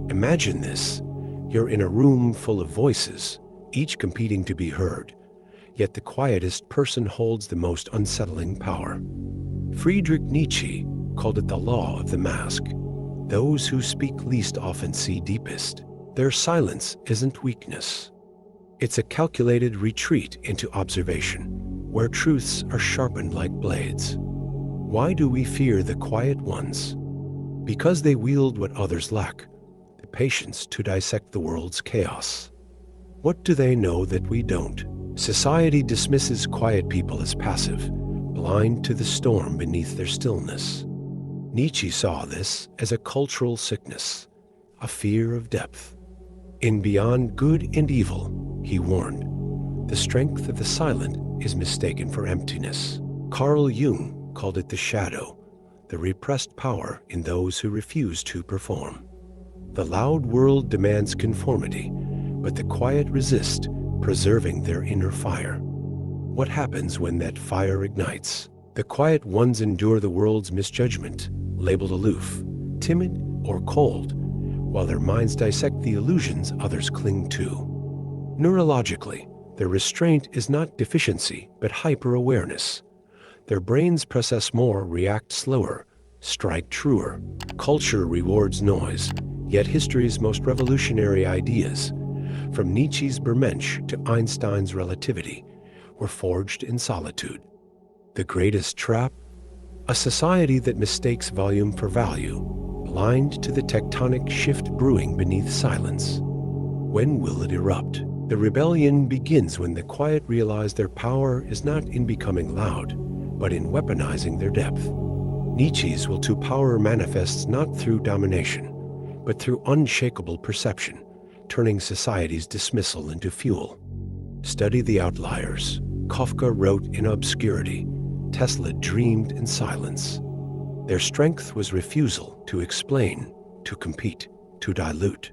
Imagine this. You're in a room full of voices, each competing to be heard, yet the quietest person holds the most unsettling power. Friedrich Nietzsche called it the law of the mask. Those who speak least often see deepest. Their silence isn't weakness. It's a calculated retreat into observation, where truths are sharpened like blades. Why do we fear the quiet ones? Because they wield what others lack, the patience to dissect the world's chaos. What do they know that we don't? Society dismisses quiet people as passive, blind to the storm beneath their stillness. Nietzsche saw this as a cultural sickness, a fear of depth. In Beyond Good and Evil, he warned, the strength of the silent is mistaken for emptiness. Carl Jung called it the shadow, the repressed power in those who refuse to perform. The loud world demands conformity, but the quiet resist, preserving their inner fire. What happens when that fire ignites? The quiet ones endure the world's misjudgment, labeled aloof, timid, or cold, while their minds dissect the illusions others cling to. Neurologically, their restraint is not deficiency, but hyper-awareness. Their brains process more, react slower, strike truer. Culture rewards noise, yet history's most revolutionary ideas, from Nietzsche's Bermensch to Einstein's relativity, were forged in solitude. The greatest trap? A society that mistakes volume for value, blind to the tectonic shift brewing beneath silence. When will it erupt? The rebellion begins when the quiet realize their power is not in becoming loud, but in weaponizing their depth. Nietzsche's will to power manifests not through domination, but through unshakable perception, turning society's dismissal into fuel. Study the outliers. Kafka wrote in obscurity. Tesla dreamed in silence. Their strength was refusal to explain, to compete, to dilute.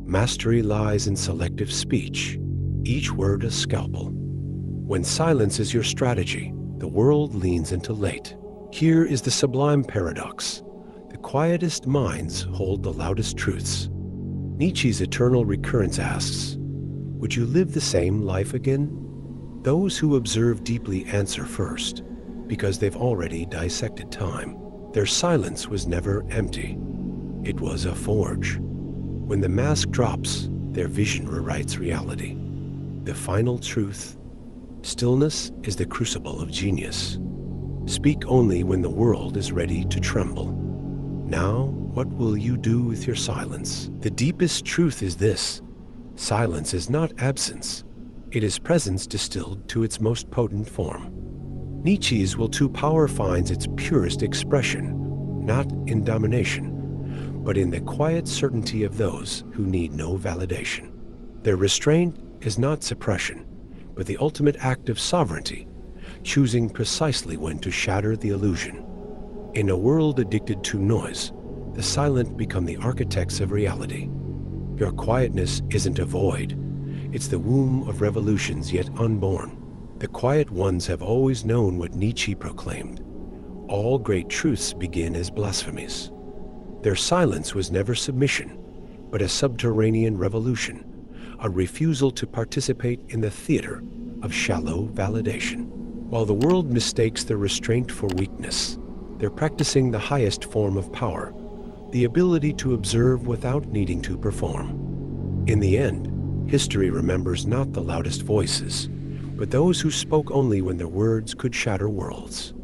Mastery lies in selective speech, each word a scalpel. When silence is your strategy, the world leans into late. Here is the sublime paradox. The quietest minds hold the loudest truths. Nietzsche's eternal recurrence asks, would you live the same life again? Those who observe deeply answer first, because they've already dissected time. Their silence was never empty. It was a forge. When the mask drops, their vision rewrites reality. The final truth: stillness is the crucible of genius. Speak only when the world is ready to tremble. Now, what will you do with your silence? The deepest truth is this: silence is not absence. It is presence distilled to its most potent form. Nietzsche's will to power finds its purest expression, not in domination, but in the quiet certainty of those who need no validation. Their restraint is not suppression, but the ultimate act of sovereignty, choosing precisely when to shatter the illusion. In a world addicted to noise, the silent become the architects of reality. Your quietness isn't a void. It's the womb of revolutions yet unborn. The quiet ones have always known what Nietzsche proclaimed. All great truths begin as blasphemies. Their silence was never submission, but a subterranean revolution, a refusal to participate in the theater of shallow validation. While the world mistakes their restraint for weakness, they're practicing the highest form of power, the ability to observe without needing to perform. In the end, history remembers not the loudest voices, but those who spoke only when their words could shatter worlds.